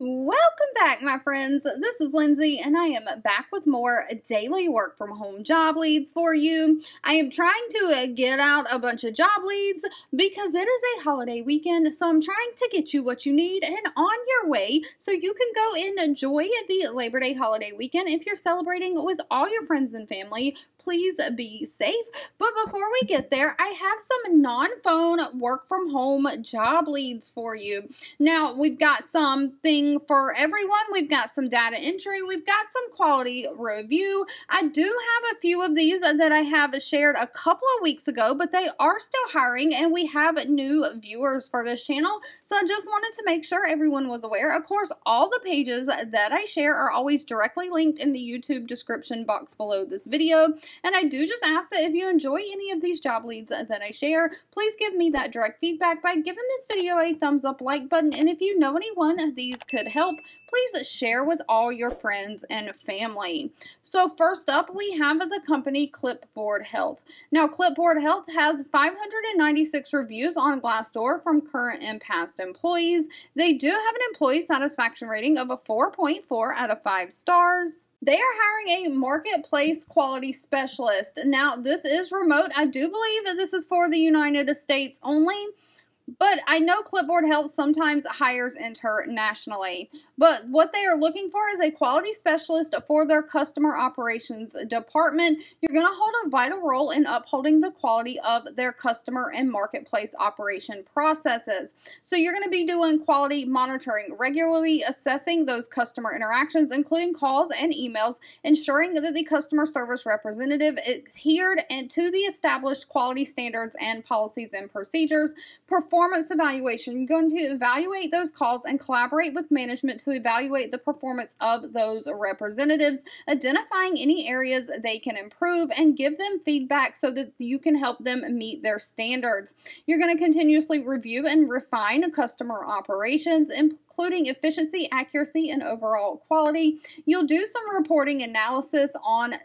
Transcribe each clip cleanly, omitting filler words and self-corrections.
Welcome back, my friends. This is Lindsay, and I am back with more daily work from home job leads for you. I am trying to get out a bunch of job leads because it is a holiday weekend, so I'm trying to get you what you need and on your way so you can go and enjoy the Labor Day holiday weekend. If you're celebrating with all your friends and family, please be safe. But before we get there, I have some non-phone work from home job leads for you. Now, we've got something for everyone. We've got some data entry. We've got some quality review. I do have a few of these that I have shared a couple of weeks ago, but they are still hiring and we have new viewers for this channel. So I just wanted to make sure everyone was aware. Of course, all the pages that I share are always directly linked in the YouTube description box below this video. And I do just ask that if you enjoy any of these job leads that I share, please give me that direct feedback by giving this video a thumbs up like button. And if you know anyone these could help, please share with all your friends and family. So first up, we have the company Clipboard Health. Now, Clipboard Health has 596 reviews on Glassdoor from current and past employees. They do have an employee satisfaction rating of a 4.4 out of 5 stars. They are hiring a marketplace quality specialist. Now, this is remote. I do believe that this is for the United States only. But I know Clipboard Health sometimes hires internationally. But what they are looking for is a quality specialist for their customer operations department. You're going to hold a vital role in upholding the quality of their customer and marketplace operation processes. So you're going to be doing quality monitoring, regularly assessing those customer interactions, including calls and emails, ensuring that the customer service representative adhered to the established quality standards and policies and procedures. Performance evaluation. You're going to evaluate those calls and collaborate with management to evaluate the performance of those representatives, identifying any areas they can improve and give them feedback so that you can help them meet their standards. You're going to continuously review and refine customer operations, including efficiency, accuracy, and overall quality. You'll do some reporting analysis on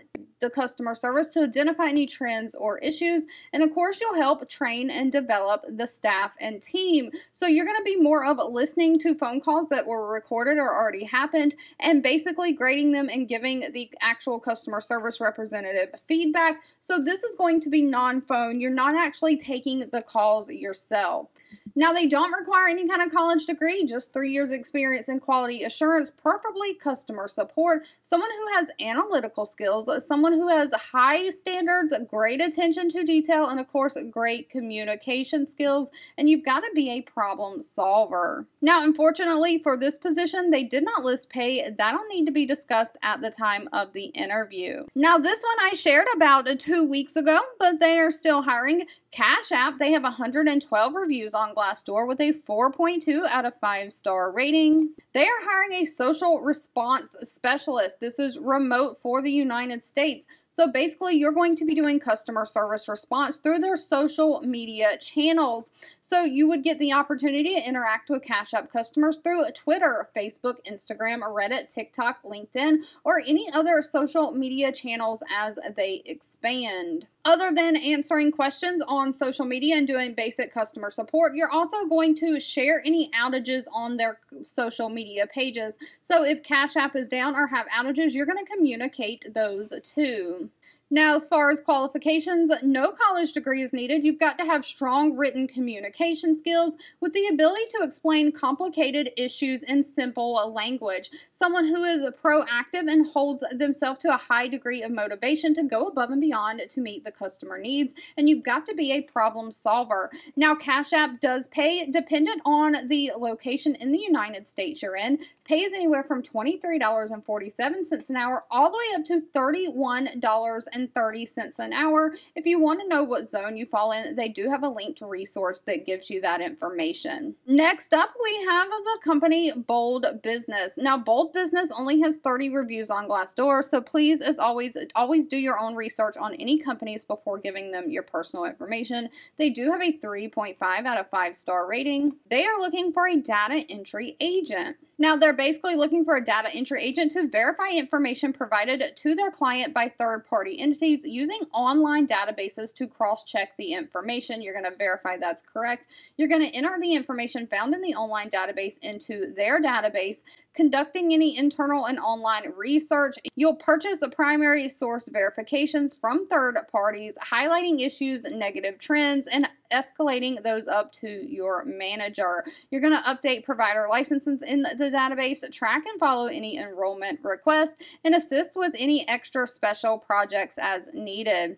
the customer service to identify any trends or issues. And of course, you'll help train and develop the staff and team. So you're going to be more of listening to phone calls that were recorded or already happened and basically grading them and giving the actual customer service representative feedback. So this is going to be non-phone. You're not actually taking the calls yourself. Now, they don't require any kind of college degree, just 3 years experience in quality assurance, preferably customer support, someone who has analytical skills, someone who has high standards, great attention to detail, and of course, great communication skills, and you've got to be a problem solver. Now, unfortunately for this position, they did not list pay. That'll need to be discussed at the time of the interview. Now, this one I shared about 2 weeks ago, but they are still hiring. Cash App, they have 112 reviews on Glassdoor with a 4.2 out of 5 star rating. They are hiring a social response specialist. This is remote for the United States. So basically, you're going to be doing customer service response through their social media channels. So you would get the opportunity to interact with Cash App customers through Twitter, Facebook, Instagram, Reddit, TikTok, LinkedIn, or any other social media channels as they expand. Other than answering questions on social media and doing basic customer support, you're also going to share any outages on their social media pages. So if Cash App is down or have outages, you're going to communicate those too. Now, as far as qualifications, no college degree is needed. You've got to have strong written communication skills with the ability to explain complicated issues in simple language. Someone who is proactive and holds themselves to a high degree of motivation to go above and beyond to meet the customer needs. And you've got to be a problem solver. Now, Cash App does pay dependent on the location in the United States you're in. Pay is anywhere from $23.47 an hour all the way up to $31.30 an hour. If you want to know what zone you fall in, they do have a linked resource that gives you that information. Next up, we have the company Bold Business. Now, Bold Business only has 30 reviews on Glassdoor, so please, as always do your own research on any companies before giving them your personal information. They do have a 3.5 out of 5 star rating. They are looking for a data entry agent. Now, they're basically looking for a data entry agent to verify information provided to their client by third-party entities using online databases to cross-check the information. You're going to verify that's correct. You're going to enter the information found in the online database into their database, conducting any internal and online research. You'll purchase a primary source verifications from third parties, highlighting issues, negative trends, and escalating those up to your manager. You're going to update provider licenses in the database, track and follow any enrollment requests, and assist with any extra special projects as needed.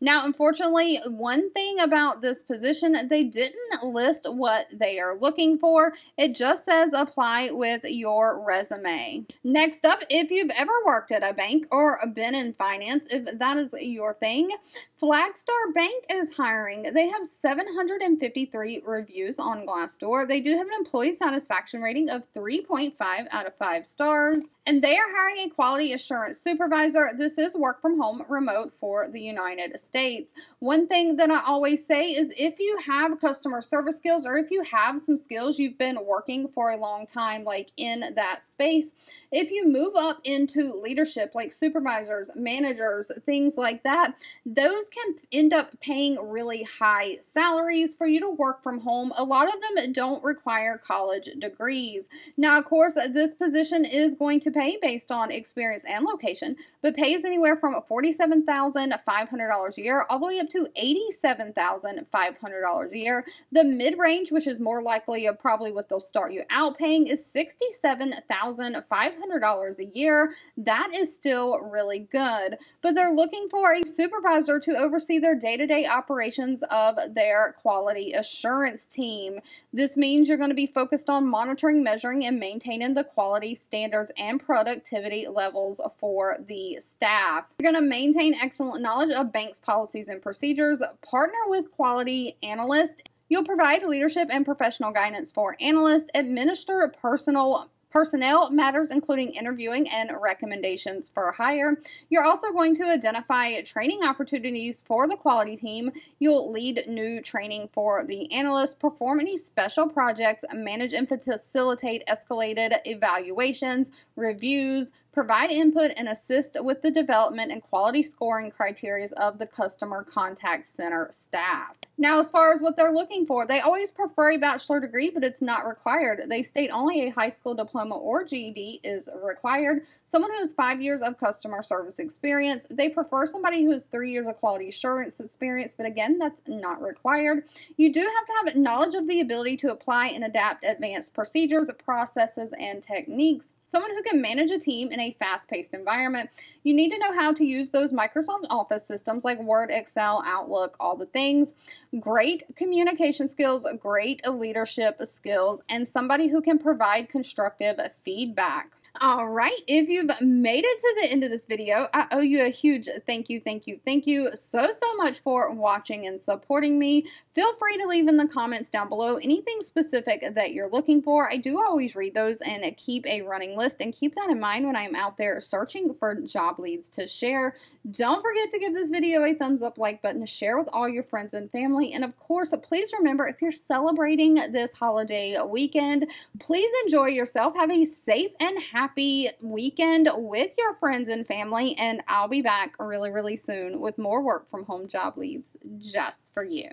Now, unfortunately, one thing about this position, they didn't list what they are looking for. It just says apply with your resume. Next up, if you've ever worked at a bank or been in finance, if that is your thing, Flagstar Bank is hiring. They have 753 reviews on Glassdoor. They do have an employee satisfaction rating of 3.5 out of 5 stars, and they are hiring a quality assurance supervisor. This is work from home remote for the United States. One thing that I always say is if you have customer service skills, or if you have some skills you've been working for a long time like in that space, if you move up into leadership like supervisors, managers, things like that, those can end up paying really high salaries for you to work from home. A lot of them don't require college degrees. Now, of course, this position is going to pay based on experience and location, but pays anywhere from $47,500 a year all the way up to $87,500 a year. The mid-range, which is more likely of probably what they'll start you out paying, is $67,500 a year. That is still really good, but they're looking for a supervisor to oversee their day-to-day operations of their quality assurance team. This means you're going to be focused on monitoring, measuring, and maintaining the quality standards and productivity levels for the staff. You're going to maintain excellent knowledge of banks' policies and procedures, partner with quality analysts. You'll provide leadership and professional guidance for analysts, administer personnel matters, including interviewing and recommendations for hire. You're also going to identify training opportunities for the quality team. You'll lead new training for the analysts, perform any special projects, manage and facilitate escalated evaluations, reviews, provide input, and assist with the development and quality scoring criteria of the customer contact center staff. Now, as far as what they're looking for, they always prefer a bachelor degree, but it's not required. They state only a high school diploma or GED is required. Someone who has 5 years of customer service experience. They prefer somebody who has 3 years of quality assurance experience, but again, that's not required. You do have to have knowledge of the ability to apply and adapt advanced procedures, processes, and techniques. Someone who can manage a team in a fast-paced environment. You need to know how to use those Microsoft Office systems like Word, Excel, Outlook, all the things. Great communication skills, great leadership skills, and somebody who can provide constructive feedback. All right, if you've made it to the end of this video, I owe you a huge thank you so much for watching and supporting me. Feel free to leave in the comments down below anything specific that you're looking for. I do always read those and keep a running list, and keep that in mind when I'm out there searching for job leads to share. Don't forget to give this video a thumbs up, like button, share with all your friends and family, and of course, please remember, if you're celebrating this holiday weekend, please enjoy yourself. Have a safe and happy weekend with your friends and family, and I'll be back really soon with more work from home job leads just for you.